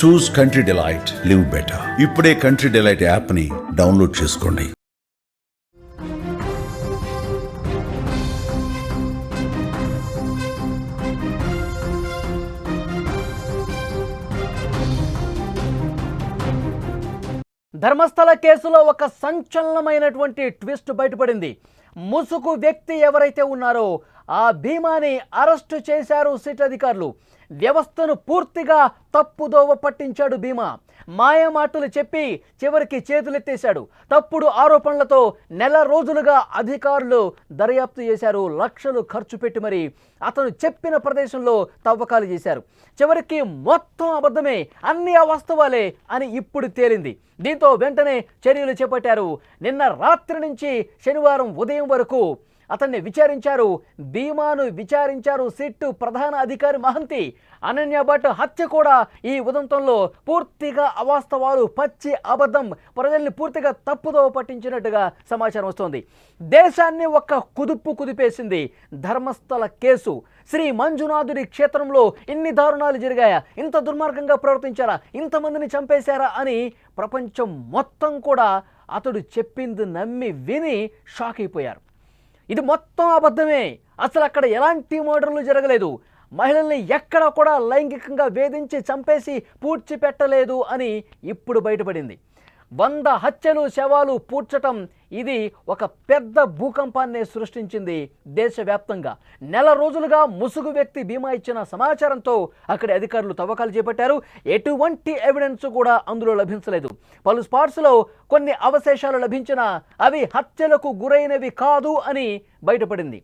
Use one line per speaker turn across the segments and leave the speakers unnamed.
చూస్ country delight, live better. ఇప్పుడే country delight app ని download చేసుకోండి.
ధర్మస్థల కేసులో ఒక సంచలనమైనటువంటి ట్విస్ట్ బయటపడింది. ముసుగు వ్యక్తి ఎవరైతే ఉన్నారో ఆ భీమాని అరెస్టు చేశారు సిట్ అధికారులు. వ్యవస్థను పూర్తిగా తప్పుదోవ పట్టించాడు భీమా. మాయ మాటలు చెప్పి చివరికి చేతులెత్తేశాడు. తప్పుడు ఆరోపణలతో నెల రోజులుగా అధికారులు దర్యాప్తు చేశారు. లక్షలు ఖర్చు పెట్టి మరి అతను చెప్పిన ప్రదేశంలో తవ్వకాలు చేశారు. చివరికి మొత్తం అబద్ధమే, అన్ని అవాస్తవాలే అని ఇప్పుడు తేలింది. దీంతో వెంటనే చర్యలు చేపట్టారు. నిన్న రాత్రి నుంచి శనివారం ఉదయం వరకు అతన్ని విచారించారు. భీమాను విచారించారు సిట్ ప్రధాన అధికారి మహంతి. అనన్య భట్ హత్య కూడా ఈ ఉదంతంలో పూర్తిగా అవాస్తవాలు, పచ్చి అబద్ధం, ప్రజల్ని పూర్తిగా తప్పుదోవ పట్టించినట్టుగా సమాచారం వస్తోంది. దేశాన్ని ఒక్క కుదిపేసింది ధర్మస్థల కేసు. శ్రీ మంజునాథుడి క్షేత్రంలో ఇన్ని దారుణాలు జరిగాయా, ఇంత దుర్మార్గంగా ప్రవర్తించారా, ఇంతమందిని చంపేశారా అని ప్రపంచం మొత్తం కూడా అతడు చెప్పింది నమ్మి విని షాక్ అయిపోయారు. ఇది మొత్తం అబద్ధమే, అసలు అక్కడ ఎలాంటి మర్డర్లు జరగలేదు, మహిళల్ని ఎక్కడ కూడా లైంగికంగా వేధించి చంపేసి పూడ్చిపెట్టలేదు అని ఇప్పుడు బయటపడింది. 100 హత్యలు, శవాలు పూడ్చటం ఇది ఒక పెద్ద భూకంపాన్ని సృష్టించింది దేశవ్యాప్తంగా. నెల రోజులుగా ముసుగు వ్యక్తి భీమా ఇచ్చిన సమాచారంతో అక్కడి అధికారులు తవ్వకాలు చేపట్టారు. ఎటువంటి ఎవిడెన్స్ కూడా అందులో లభించలేదు. పలు స్పాట్స్లో కొన్ని అవశేషాలు లభించినా అవి హత్యలకు గురైనవి కాదు అని బయటపడింది.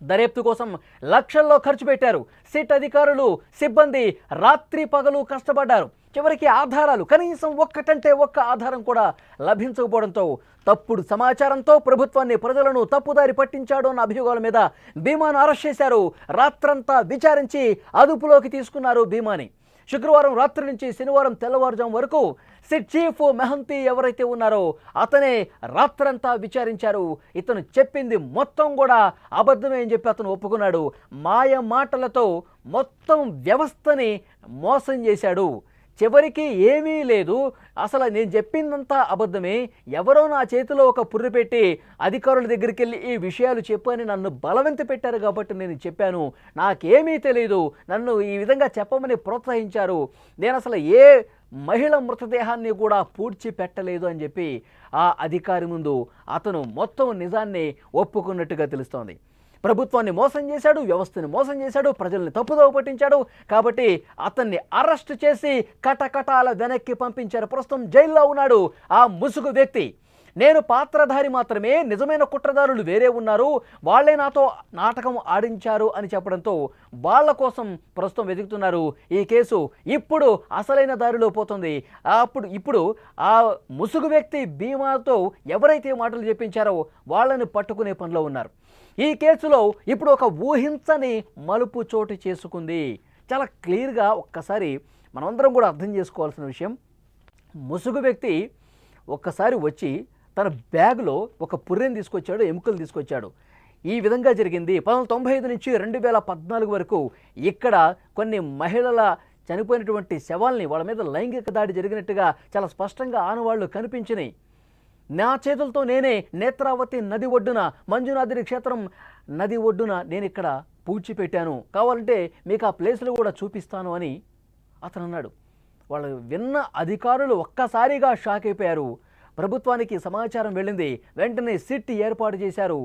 దర్యాప్తు కోసం లక్షల్లో ఖర్చు పెట్టారు. సిట్ అధికారులు, సిబ్బంది రాత్రి పగలు కష్టపడ్డారు. చివరికి ఆధారాలు, కనీసం ఒక్కటంటే ఒక్క ఆధారం కూడా లభించకపోవడంతో తప్పుడు సమాచారంతో ప్రభుత్వాన్ని, ప్రజలను తప్పుదారి పట్టించాడు అన్న అభియోగాల మీద భీమాను అరెస్ట్ చేశారు. రాత్రంతా విచారించి అదుపులోకి తీసుకున్నారు భీమాని. శుక్రవారం రాత్రి నుంచి శనివారం తెల్లవారుజాము వరకు సిట్ చీఫ్ మెహంతి ఎవరైతే ఉన్నారో అతనే రాత్రంతా విచారించారు. ఇతను చెప్పింది మొత్తం కూడా అబద్ధమే అని చెప్పి అతను ఒప్పుకున్నాడు. మాయ మాటలతో మొత్తం వ్యవస్థని మోసం చేశాడు. చివరికి ఏమీ లేదు, అసలు నేను చెప్పిందంతా అబద్ధమే, ఎవరో నా చేతిలో ఒక పుర్రి పెట్టి అధికారుల దగ్గరికి వెళ్ళి ఈ విషయాలు చెప్పు అని నన్ను బలవంత పెట్టారు కాబట్టి నేను చెప్పాను, నాకేమీ తెలియదు, నన్ను ఈ విధంగా చెప్పమని ప్రోత్సహించారు, నేను అసలు ఏ మహిళ మృతదేహాన్ని కూడా పూడ్చి పెట్టలేదు అని చెప్పి ఆ అధికారి ముందు అతను మొత్తం నిజాన్ని ఒప్పుకున్నట్టుగా తెలుస్తోంది. ప్రభుత్వాన్ని మోసం చేశాడు, వ్యవస్థని మోసం చేశాడు, ప్రజల్ని తప్పుదోవ పట్టించాడు. కాబట్టి అతన్ని అరెస్ట్ చేసి కటకటాల వెనక్కి పంపించారు. ప్రస్తుతం జైల్లో ఉన్నాడు ఆ ముసుగు వ్యక్తి. నేను పాత్రధారి మాత్రమే, నిజమైన కుట్రదారులు వేరే ఉన్నారు, వాళ్లే నాతో నాటకం ఆడించారు అని చెప్పడంతో వాళ్ళ కోసం ప్రస్తుతం వెతుకుతున్నారు. ఈ కేసు ఇప్పుడు అసలైన దారిలో పోతుంది. ఇప్పుడు ఆ ముసుగు వ్యక్తి భీమాతో ఎవరైతే మాటలు చెప్పించారో వాళ్ళని పట్టుకునే పనిలో ఉన్నారు. ఈ కేసులో ఇప్పుడు ఒక ఊహించని మలుపు చోటు చేసుకుంది. చాలా క్లియర్గా ఒక్కసారి మనమందరం కూడా అర్థం చేసుకోవాల్సిన విషయం, ముసుగు వ్యక్తి ఒక్కసారి వచ్చి తన బ్యాగ్లో ఒక పుర్రెని తీసుకొచ్చాడు, ఎముకలు తీసుకొచ్చాడు. ఈ విధంగా జరిగింది. 1995 నుంచి 2014 వరకు ఇక్కడ కొన్ని మహిళల చనిపోయినటువంటి శవాల్ని, వాళ్ళ మీద లైంగిక దాడి జరిగినట్టుగా చాలా స్పష్టంగా ఆనవాళ్లు కనిపించినాయి. నా చేతులతో నేనే నేత్రావతి నది ఒడ్డున, మంజునాథుడి క్షేత్రం నది ఒడ్డున నేను ఇక్కడ పూడ్చిపెట్టాను, కావాలంటే మీకు ఆ ప్లేస్లు కూడా చూపిస్తాను అని అతను అన్నాడు. వాళ్ళు విన్న అధికారులు ఒక్కసారిగా షాక్ అయిపోయారు. ప్రభుత్వానికి సమాచారం వెళ్ళింది. వెంటనే సిట్ ఏర్పాటు చేశారు.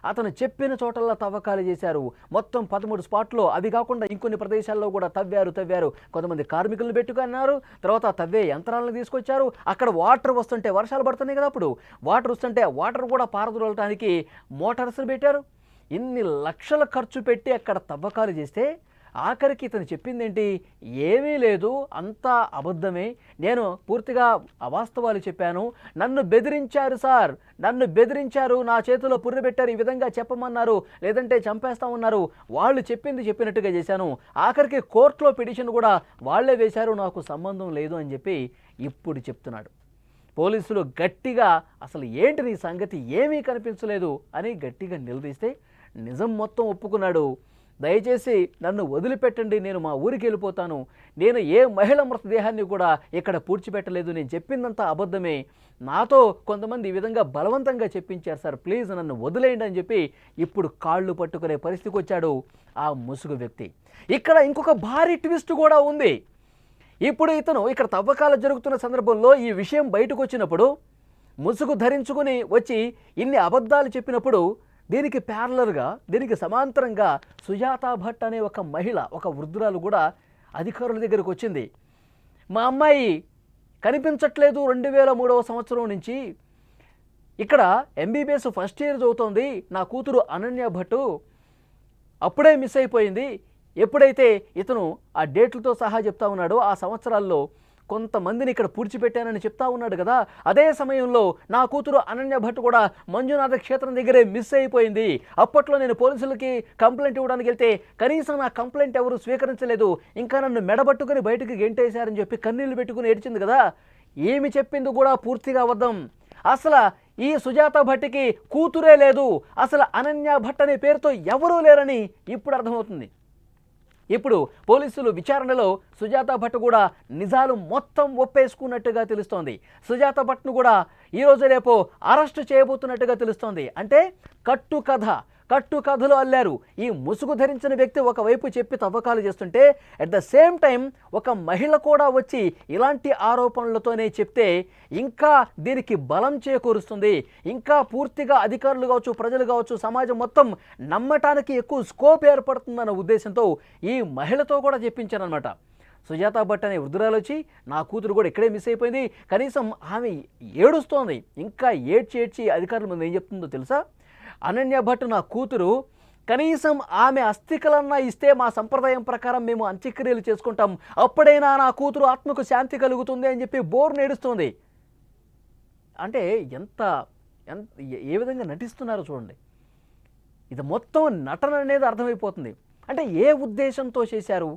అతను చెప్పిన చోటల్లా తవ్వకాలు చేశారు. మొత్తం 13 స్పాట్లో, అవి కాకుండా ఇంకొన్ని ప్రదేశాల్లో కూడా తవ్వారు. కొంతమంది కార్మికులను పెట్టుకున్నారు. తర్వాత తవ్వే యంత్రాలను తీసుకొచ్చారు. అక్కడ వాటర్ వస్తుంటే, వర్షాలు పడుతున్నాయి కదా, అప్పుడు వాటర్ వస్తుంటే వాటర్ కూడా పారదోలటానికి మోటార్స్ని పెట్టారు. ఇన్ని లక్షల ఖర్చు పెట్టి అక్కడ తవ్వకాలు చేస్తే ఆఖరికి ఇతను చెప్పింది ఏంటి? ఏమీ లేదు, అంతా అబద్ధమే, నేను పూర్తిగా అవాస్తవాలు చెప్పాను, నన్ను బెదిరించారు సార్, నన్ను బెదిరించారు, నా చేతిలో పుర్రె పెట్టారు, ఈ విధంగా చెప్పమన్నారు, లేదంటే చంపేస్తామన్నారు, వాళ్ళు చెప్పింది చెప్పినట్టుగా చేశాను, ఆఖరికి కోర్టులో పిటిషన్ కూడా వాళ్లే వేశారు, నాకు సంబంధం లేదు అని చెప్పి ఇప్పుడు చెప్తున్నాడు. పోలీసులు గట్టిగా అసలు ఏంటి నీ సంగతి, ఏమీ కనిపించలేదు అని గట్టిగా నిలదీస్తే నిజం మొత్తం ఒప్పుకున్నాడు. దయచేసి నన్ను వదిలిపెట్టండి, నేను మా ఊరికి వెళ్ళిపోతాను, నేను ఏ మహిళ మృతదేహాన్ని కూడా ఇక్కడ పూడ్చిపెట్టలేదు, నేను చెప్పిందంతా అబద్ధమే, నాతో కొంతమంది ఈ విధంగా బలవంతంగా చెప్పించారు సార్, ప్లీజ్ నన్ను వదిలేయండి అని చెప్పి ఇప్పుడు కాళ్ళు పట్టుకునే పరిస్థితికి వచ్చాడు ఆ ముసుగు వ్యక్తి. ఇక్కడ ఇంకొక భారీ ట్విస్ట్ కూడా ఉంది. ఇప్పుడు ఇతను ఇక్కడ తవ్వకాలు జరుగుతున్న సందర్భంలో ఈ విషయం బయటకు వచ్చినప్పుడు ముసుగు ధరించుకుని వచ్చి ఇన్ని అబద్ధాలు చెప్పినప్పుడు దీనికి ప్యారలర్గా, దీనికి సమాంతరంగా సుజాత భట్ అనే ఒక మహిళ, ఒక వృద్ధురాలు కూడా అధికారుల దగ్గరకు వచ్చింది. మా అమ్మాయి కనిపించట్లేదు 2003వ సంవత్సరం నుంచి, ఇక్కడ ఎంబీబీఎస్ ఫస్ట్ ఇయర్ చదువుతోంది, నా కూతురు అనన్య భట్ అప్పుడే మిస్ అయిపోయింది. ఎప్పుడైతే ఇతను ఆ డేట్లతో సహా చెప్తా ఉన్నాడో ఆ సంవత్సరాల్లో కొంతమందిని ఇక్కడ పూడ్చిపెట్టానని చెప్తా ఉన్నాడు కదా, అదే సమయంలో నా కూతురు అనన్య భట్ కూడా మంజునాథ క్షేత్రం దగ్గరే మిస్ అయిపోయింది. అప్పట్లో నేను పోలీసులకి కంప్లైంట్ ఇవ్వడానికి వెళ్తే కనీసం నా కంప్లైంట్ ఎవరు స్వీకరించలేదు, ఇంకా నన్ను మెడబట్టుకుని బయటకు గెంటేశారని చెప్పి కన్నీళ్లు పెట్టుకుని ఏడ్చింది కదా. ఏమి చెప్పింది కూడా పూర్తిగా అబద్ధం. అసలు ఈ సుజాత భట్కి కూతురే లేదు, అసలు అనన్య భట్ అనే పేరుతో ఎవరూ లేరని ఇప్పుడు అర్థమవుతుంది. ఇప్పుడు పోలీసులు విచారణలో సుజాత భట్ కూడా నిజాలు మొత్తం ఒప్పేసుకున్నట్టుగా తెలుస్తోంది. సుజాత భట్ను కూడా ఈరోజు రేపు అరెస్టు చేయబోతున్నట్టుగా తెలుస్తోంది. అంటే కట్టుకథలు అల్లారు. ఈ ముసుగు ధరించిన వ్యక్తి ఒకవైపు చెప్పి తవ్వకాలు చేస్తుంటే అట్ ద సేమ్ టైం ఒక మహిళ కూడా వచ్చి ఇలాంటి ఆరోపణలతోనే చెప్తే ఇంకా దీనికి బలం చేకూరుస్తుంది. ఇంకా పూర్తిగా అధికారులు కావచ్చు, ప్రజలు కావచ్చు, సమాజం మొత్తం నమ్మటానికి ఎక్కువ స్కోప్ ఏర్పడుతుందన్న ఉద్దేశంతో ఈ మహిళతో కూడా చెప్పించారనమాట. సుజాత భట్ అనే వృద్ధురాలు వచ్చి నా కూతురు కూడా ఇక్కడే మిస్ అయిపోయింది, కనీసం ఆమె ఏడుస్తోంది. ఇంకా ఏడ్చి అధికారుల ముందు ఏం చెప్తుందో తెలుసా, అనన్య భట్ నా కూతురు, కనీసం ఆమె అస్థికలన్నా ఇస్తే మా సంప్రదాయం ప్రకారం మేము అంత్యక్రియలు చేసుకుంటాం, అప్పుడైనా నా కూతురు ఆత్మకు శాంతి కలుగుతుంది అని చెప్పి బోర్ నేడుస్తుంది. అంటే ఎంత ఏ విధంగా నటిస్తున్నారో చూడండి. ఇది మొత్తం నటన అనేది అర్థమైపోతుంది. అంటే ఏ ఉద్దేశంతో చేశారు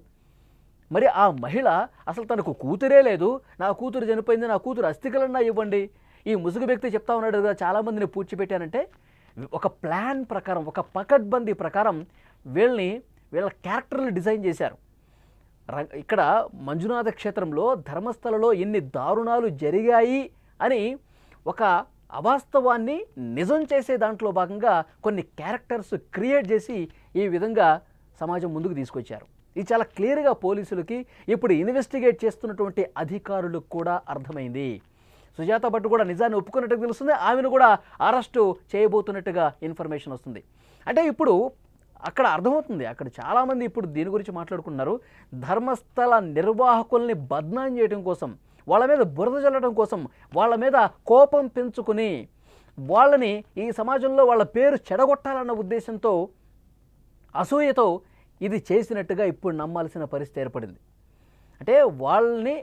మరి? ఆ మహిళ అసలు తనకు కూతురే లేదు, నా కూతురు చనిపోయింది, నా కూతురు అస్థికలన్నా ఇవ్వండి. ఈ ముసుగు వ్యక్తి చెప్తా ఉన్నాడు కదా చాలామందిని పూడ్చిపెట్టానంటే ఒక ప్లాన్ ప్రకారం, ఒక పకడ్బందీ ప్రకారం వీళ్ళ క్యారెక్టర్లు డిజైన్ చేశారు. ఇక్కడ మంజునాథ క్షేత్రంలో ధర్మస్థలలో ఎన్ని దారుణాలు జరిగాయి అని ఒక అవాస్తవాన్ని నిజం చేసే దాంట్లో భాగంగా కొన్ని క్యారెక్టర్స్ క్రియేట్ చేసి ఈ విధంగా సమాజం ముందుకు తీసుకొచ్చారు. ఇది చాలా క్లియర్గా పోలీసులకి, ఇప్పుడు ఇన్వెస్టిగేట్ చేస్తున్నటువంటి అధికారులకు కూడా అర్థమైంది. సుజాత భట్ కూడా నిజాన్ని ఒప్పుకున్నట్టుగా తెలుస్తుంది, ఆమెను కూడా అరెస్టు చేయబోతున్నట్టుగా ఇన్ఫర్మేషన్ వస్తుంది. అంటే ఇప్పుడు అక్కడ అర్థమవుతుంది, అక్కడ చాలామంది ఇప్పుడు దీని గురించి మాట్లాడుకున్నారు. ధర్మస్థల నిర్వాహకుల్ని బద్నాం చేయడం కోసం, వాళ్ళ మీద బురద జల్లడం కోసం, వాళ్ళ మీద కోపం పెంచుకుని వాళ్ళని ఈ సమాజంలో వాళ్ళ పేరు చెడగొట్టాలన్న ఉద్దేశంతో, అసూయతో ఇది చేసినట్టుగా ఇప్పుడు నమ్మాల్సిన పరిస్థితి ఏర్పడింది. అంటే వాళ్ళని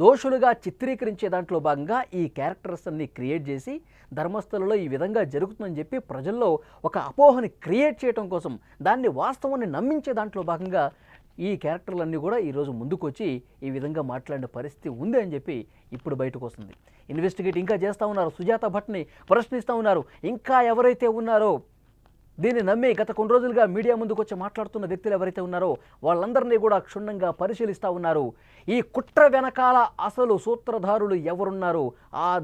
దోషులుగా చిత్రీకరించే దాంట్లో భాగంగా ఈ క్యారెక్టర్స్ అన్ని క్రియేట్ చేసి ధర్మస్థలలో ఈ విధంగా జరుగుతుందని చెప్పి ప్రజల్లో ఒక అపోహని క్రియేట్ చేయడం కోసం, దాన్ని వాస్తవాన్ని నమ్మించే దాంట్లో భాగంగా ఈ క్యారెక్టర్లన్నీ కూడా ఈరోజు ముందుకు వచ్చి ఈ విధంగా మాట్లాడిన పరిస్థితి ఉంది అని చెప్పి ఇప్పుడు బయటకు వస్తుంది. ఇన్వెస్టిగేట్ ఇంకా చేస్తూ ఉన్నారు, సుజాత భట్ని ప్రశ్నిస్తూ ఉన్నారు. ఇంకా ఎవరైతే ఉన్నారో దీన్ని నమ్మి గత కొన్ని రోజులుగా మీడియా ముందుకు వచ్చి మాట్లాడుతున్న వ్యక్తులు ఎవరైతే ఉన్నారో వాళ్ళందరినీ కూడా క్షుణ్ణంగా పరిశీలిస్తూ ఉన్నారు. ఈ కుట్ర వెనకాల అసలు సూత్రధారులు ఎవరున్నారు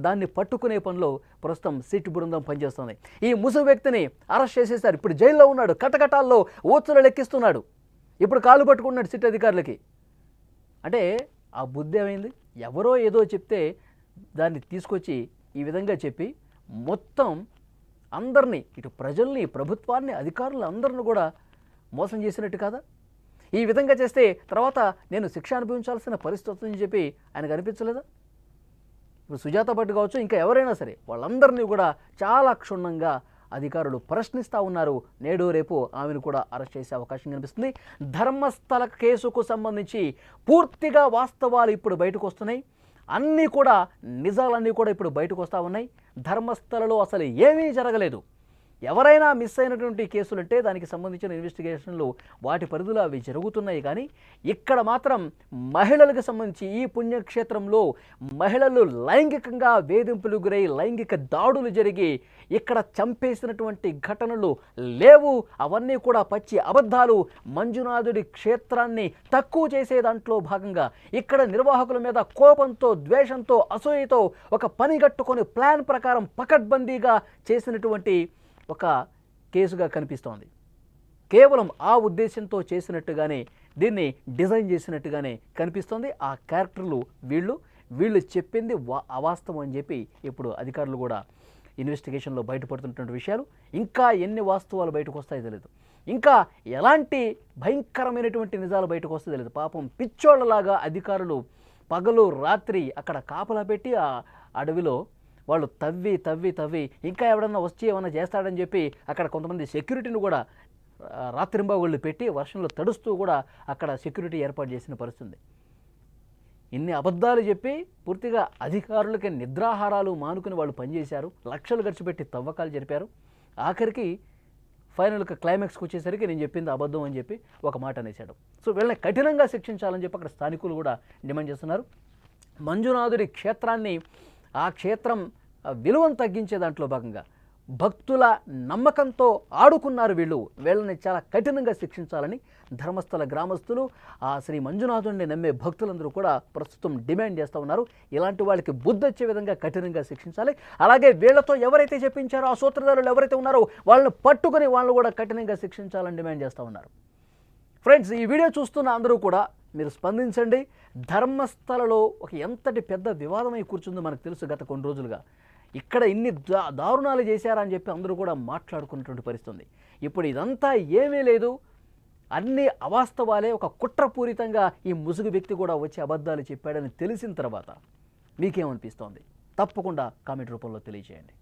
దాన్ని పట్టుకునే పనిలో ప్రస్తుతం సిట్ బృందం పనిచేస్తుంది. ఈ ముసుగు వ్యక్తిని అరెస్ట్ చేసేసారు, ఇప్పుడు జైల్లో ఉన్నాడు, కటకటాల్లో ఊచలు లెక్కిస్తున్నాడు, ఇప్పుడు కాళ్ళు పట్టుకున్నాడు సిట్ అధికారులకి. అంటే ఆ బుద్ధి ఏమైంది? ఎవరో ఏదో చెప్తే దాన్ని తీసుకొచ్చి ఈ విధంగా చెప్పి మొత్తం అందరినీ, ఇటు ప్రజల్ని, ప్రభుత్వాన్ని, అధికారులు అందరిని కూడా మోసం చేసినట్టు కాదా? ఈ విధంగా చేస్తే తర్వాత నేను శిక్ష అనుభవించాల్సిన పరిస్థితి వస్తుందని చెప్పి ఆయనకు అనిపించలేదా? ఇప్పుడు సుజాత భట్ కావచ్చు, ఇంకా ఎవరైనా సరే వాళ్ళందరినీ కూడా చాలా క్షుణ్ణంగా అధికారులు ప్రశ్నిస్తూ ఉన్నారు. నేడు రేపు ఆమెను కూడా అరెస్ట్ చేసే అవకాశం కనిపిస్తుంది. ధర్మస్థల కేసుకు సంబంధించి పూర్తిగా వాస్తవాలు ఇప్పుడు బయటకు వస్తున్నాయి. అన్నీ కూడా నిజాలన్నీ కూడా ఇప్పుడు బయటకు వస్తూ ఉన్నాయి. ధర్మస్థలలో అసలు ఏమీ జరగలేదు, ఎవరైనా మిస్ అయినటువంటి కేసులు అంటే దానికి సంబంధించిన ఇన్వెస్టిగేషన్లు వాటి పరిధిలో అవి జరుగుతున్నాయి. కానీ ఇక్కడ మాత్రం మహిళలకు సంబంధించి ఈ పుణ్యక్షేత్రంలో మహిళలు లైంగికంగా వేధింపులు గురై లైంగిక దాడులు జరిగి ఇక్కడ చంపేసినటువంటి ఘటనలు లేవు. అవన్నీ కూడా పచ్చి అబద్ధాలు. మంజునాథుడి క్షేత్రాన్ని తక్కువ చేసే దాంట్లో భాగంగా ఇక్కడ నిర్వాహకుల మీద కోపంతో, ద్వేషంతో, అసూయతో ఒక పని కట్టుకొని ప్లాన్ ప్రకారం పకడ్బందీగా చేసినటువంటి ఒక కేసుగా కనిపిస్తోంది. కేవలం ఆ ఉద్దేశంతో చేసినట్టుగానే దీన్ని డిజైన్ చేసినట్టుగానే కనిపిస్తోంది. ఆ క్యారెక్టర్లు వీళ్ళు చెప్పింది అవాస్తవం అని చెప్పి ఇప్పుడు అధికారులు కూడా ఇన్వెస్టిగేషన్లో బయటపడుతున్నటువంటి విషయాలు. ఇంకా ఎన్ని వాస్తవాలు బయటకు వస్తాయో తెలియదు. ఇంకా ఎలాంటి భయంకరమైనటువంటి నిజాలు బయటకు వస్తాయో తెలియదు. పాపం పిచ్చోళ్ళలాగా అధికారులు పగలు రాత్రి అక్కడ కాపలా పెట్టి ఆ అడవిలో వాళ్ళు తవ్వి ఇంకా ఎవడన్నా వచ్చి ఏమన్నా చేస్తాడని చెప్పి అక్కడ కొంతమంది సెక్యూరిటీని కూడా రాత్రింబగళ్ళు పెట్టి వర్షంలో తడుస్తూ కూడా అక్కడ సెక్యూరిటీ ఏర్పాటు చేసిన పరిస్థితి. ఇన్ని అబద్ధాలు చెప్పి పూర్తిగా అధికారులకి నిద్రాహారాలు మానుకుని వాళ్ళు పనిచేశారు. లక్షలు ఖర్చు పెట్టి తవ్వకాలు జరిపారు. ఆఖరికి ఫైనల్గా క్లైమాక్స్కి వచ్చేసరికి నేను చెప్పింది అబద్ధం అని చెప్పి ఒక మాట అనేశాడు. సో వీళ్ళని కఠినంగా శిక్షించాలని చెప్పి అక్కడ స్థానికులు కూడా డిమాండ్ చేస్తున్నారు. మంజునాథుడి క్షేత్రాన్ని, ఆ క్షేత్రం విలువను తగ్గించే దాంట్లో భాగంగా భక్తుల నమ్మకంతో ఆడుకున్నారు వీళ్ళని చాలా కఠినంగా శిక్షించాలని ధర్మస్థల గ్రామస్తులు, ఆ శ్రీ మంజునాథుడిని నమ్మే భక్తులందరూ కూడా ప్రస్తుతం డిమాండ్ చేస్తూ ఉన్నారు. ఇలాంటి వాళ్ళకి బుద్ధి వచ్చే విధంగా కఠినంగా శిక్షించాలి. అలాగే వీళ్ళతో ఎవరైతే చెప్పించారో ఆ సూత్రధారులు ఎవరైతే ఉన్నారో వాళ్ళని పట్టుకొని వాళ్ళు కూడా కఠినంగా శిక్షించాలని డిమాండ్ చేస్తూ ఉన్నారు. ఫ్రెండ్స్, ఈ వీడియో చూస్తున్న అందరూ కూడా మీరు స్పందించండి. ధర్మస్థలలో ఒక ఎంతటి పెద్ద వివాదమై కూర్చుందో మనకు తెలుసు. గత కొన్ని రోజులుగా ఇక్కడ ఇన్ని దారుణాలు చేశారని చెప్పి అందరూ కూడా మాట్లాడుకున్నటువంటి పరిస్థితి. ఇప్పుడు ఇదంతా ఏమీ లేదు, అన్ని అవాస్తవాలే. ఒక కుట్రపూరితంగా ఈ ముసుగు వ్యక్తి కూడా వచ్చి అబద్ధాలు చెప్పాడని తెలిసిన తర్వాత మీకేమనిపిస్తోంది? తప్పకుండా కామెంట్ రూపంలో తెలియజేయండి.